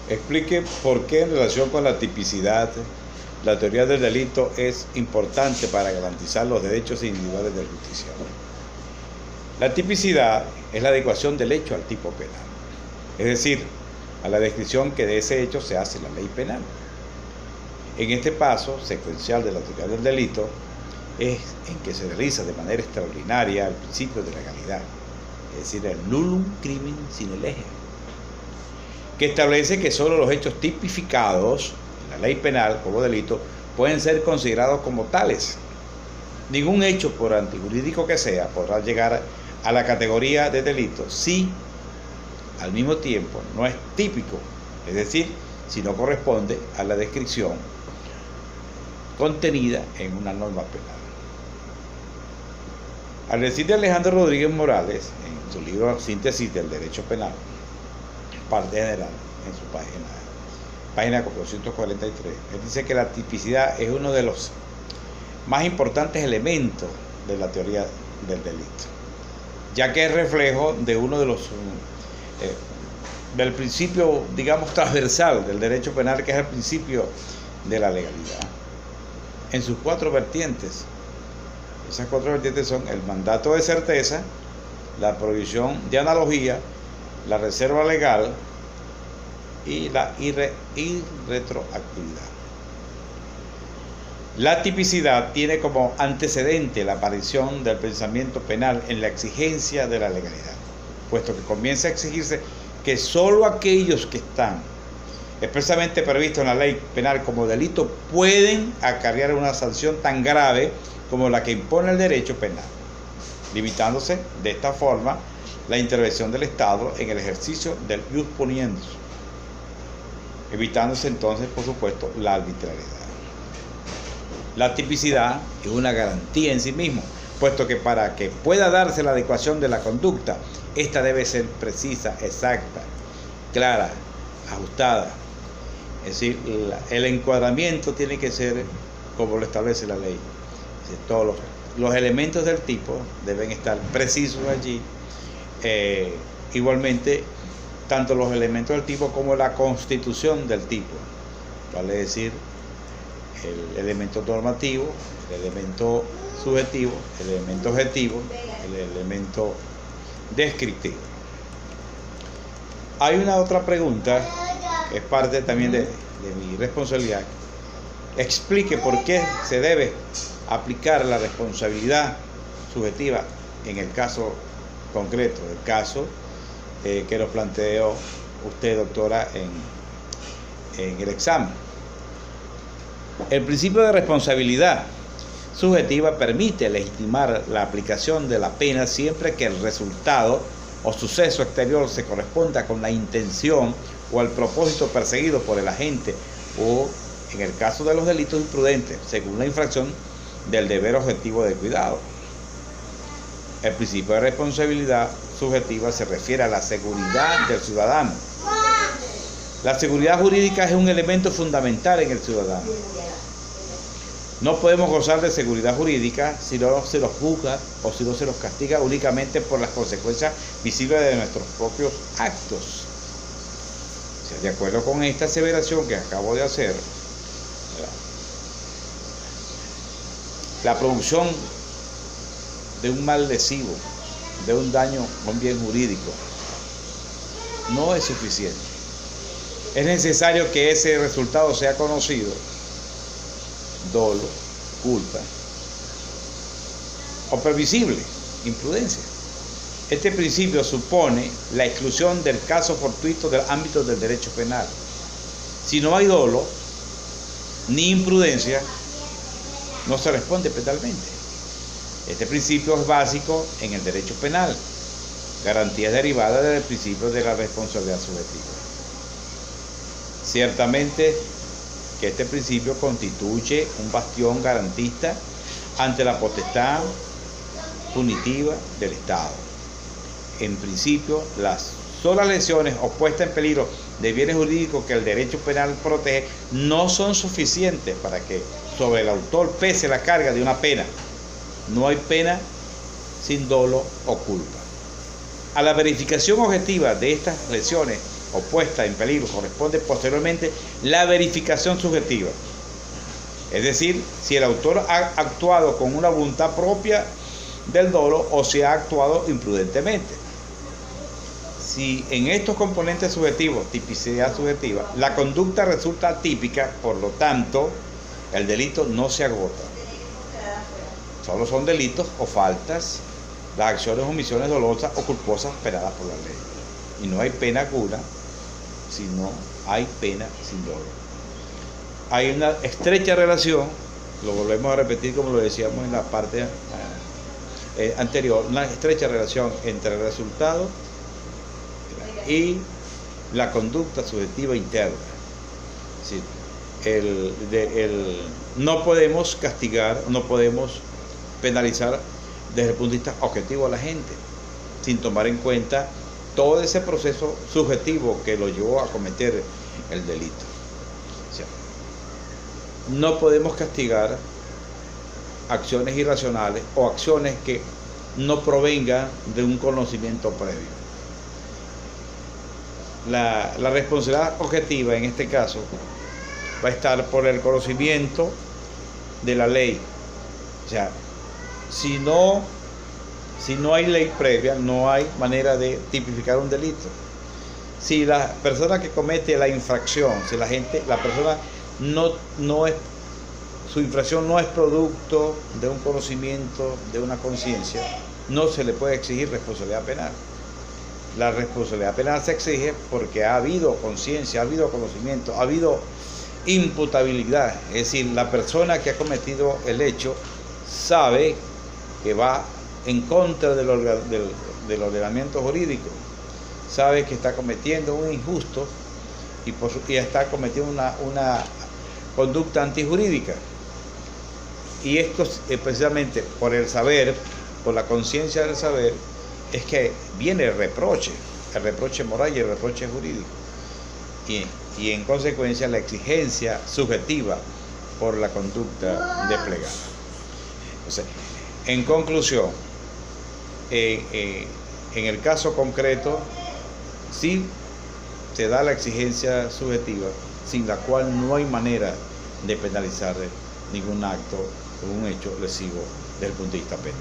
Explique por qué en relación con la tipicidad, la teoría del delito es importante para garantizar los derechos individuales del justiciable. La tipicidad es la adecuación del hecho al tipo penal, es decir, a la descripción que de ese hecho se hace la ley penal. En este paso secuencial de la teoría del delito es en que se realiza de manera extraordinaria el principio de legalidad, es decir, el nullum crimen sine lege, que establece que solo los hechos tipificados en la ley penal como delito pueden ser considerados como tales. Ningún hecho, por antijurídico que sea, podrá llegar a la categoría de delito si al mismo tiempo no es típico, es decir, si no corresponde a la descripción contenida en una norma penal. Al decir de Alejandro Rodríguez Morales, en su libro Síntesis del Derecho Penal, parte general, en su página 443, él dice que la tipicidad es uno de los más importantes elementos de la teoría del delito, ya que es reflejo de uno de los del principio, digamos, transversal del derecho penal, que es el principio de la legalidad, en sus 4 vertientes. Esas 4 vertientes son el mandato de certeza, la prohibición de analogía, la reserva legal y la irretroactividad. La tipicidad tiene como antecedente la aparición del pensamiento penal en la exigencia de la legalidad, puesto que comienza a exigirse que solo aquellos que están expresamente previstos en la ley penal como delito pueden acarrear una sanción tan grave como la que impone el derecho penal, limitándose de esta forma la intervención del Estado en el ejercicio del ius puniendus, evitándose entonces, por supuesto, la arbitrariedad. La tipicidad es una garantía en sí mismo, puesto que para que pueda darse la adecuación de la conducta, esta debe ser precisa, exacta, clara, ajustada. Es decir, el encuadramiento tiene que ser como lo establece la ley. Es decir, todos los elementos del tipo deben estar precisos allí. Igualmente, tanto los elementos del tipo como la constitución del tipo, vale decir, el elemento normativo, el elemento subjetivo, el elemento objetivo, el elemento descriptivo. Hay una otra pregunta que es parte también de mi responsabilidad. Explique por qué se debe aplicar la responsabilidad subjetiva en el caso concreto, el caso que nos planteó usted, doctora, en el examen. El principio de responsabilidad subjetiva permite legitimar la aplicación de la pena siempre que el resultado o suceso exterior se corresponda con la intención o el propósito perseguido por el agente, o en el caso de los delitos imprudentes, según la infracción del deber objetivo de cuidado. El principio de responsabilidad subjetiva se refiere a la seguridad del ciudadano. La seguridad jurídica es un elemento fundamental en el ciudadano. No podemos gozar de seguridad jurídica si no se los juzga o si no se los castiga únicamente por las consecuencias visibles de nuestros propios actos. O sea, de acuerdo con esta aseveración que acabo de hacer, la producción de un mal lesivo, de un daño a un bien jurídico, no es suficiente. Es necesario que ese resultado sea conocido, dolo, culpa, o previsible, imprudencia. Este principio supone la exclusión del caso fortuito del ámbito del derecho penal. Si no hay dolo ni imprudencia, no se responde penalmente. Este principio es básico en el derecho penal, garantía derivada del principio de la responsabilidad subjetiva. Ciertamente que este principio constituye un bastión garantista ante la potestad punitiva del Estado. En principio, las solas lesiones o puesta en peligro de bienes jurídicos que el derecho penal protege no son suficientes para que sobre el autor pese la carga de una pena. No hay pena sin dolo o culpa. A la verificación objetiva de estas lesiones o puesta en peligro corresponde posteriormente la verificación subjetiva. Es decir, si el autor ha actuado con una voluntad propia del dolo o si ha actuado imprudentemente. Si en estos componentes subjetivos, tipicidad subjetiva, la conducta resulta atípica, por lo tanto, el delito no se agota. Solo son delitos o faltas las acciones o omisiones dolosas o culposas esperadas por la ley. Y no hay pena alguna si no hay pena sin dolo. Hay una estrecha relación, lo volvemos a repetir como lo decíamos en la parte anterior, una estrecha relación entre el resultado y la conducta subjetiva interna. Es decir, no podemos castigar, no podemos penalizar desde el punto de vista objetivo a la gente, sin tomar en cuenta todo ese proceso subjetivo que lo llevó a cometer el delito. O sea, no podemos castigar acciones irracionales o acciones que no provengan de un conocimiento previo. La responsabilidad objetiva en este caso va a estar por el conocimiento de la ley. O sea, si no hay ley previa, no hay manera de tipificar un delito. Si la persona que comete la infracción, si la persona su infracción no es producto de un conocimiento, de una conciencia, no se le puede exigir responsabilidad penal. La responsabilidad penal se exige porque ha habido conciencia, ha habido conocimiento, ha habido imputabilidad. Es decir, la persona que ha cometido el hecho sabe que va en contra del ordenamiento jurídico, sabe que está cometiendo un injusto y está cometiendo una conducta antijurídica. Y esto precisamente por el saber, por la conciencia del saber, es que viene el reproche moral y el reproche jurídico. Y en consecuencia la exigencia subjetiva por la conducta desplegada. Entonces, en conclusión, en el caso concreto, sí se da la exigencia subjetiva, sin la cual no hay manera de penalizar ningún acto o un hecho lesivo desde el punto de vista penal.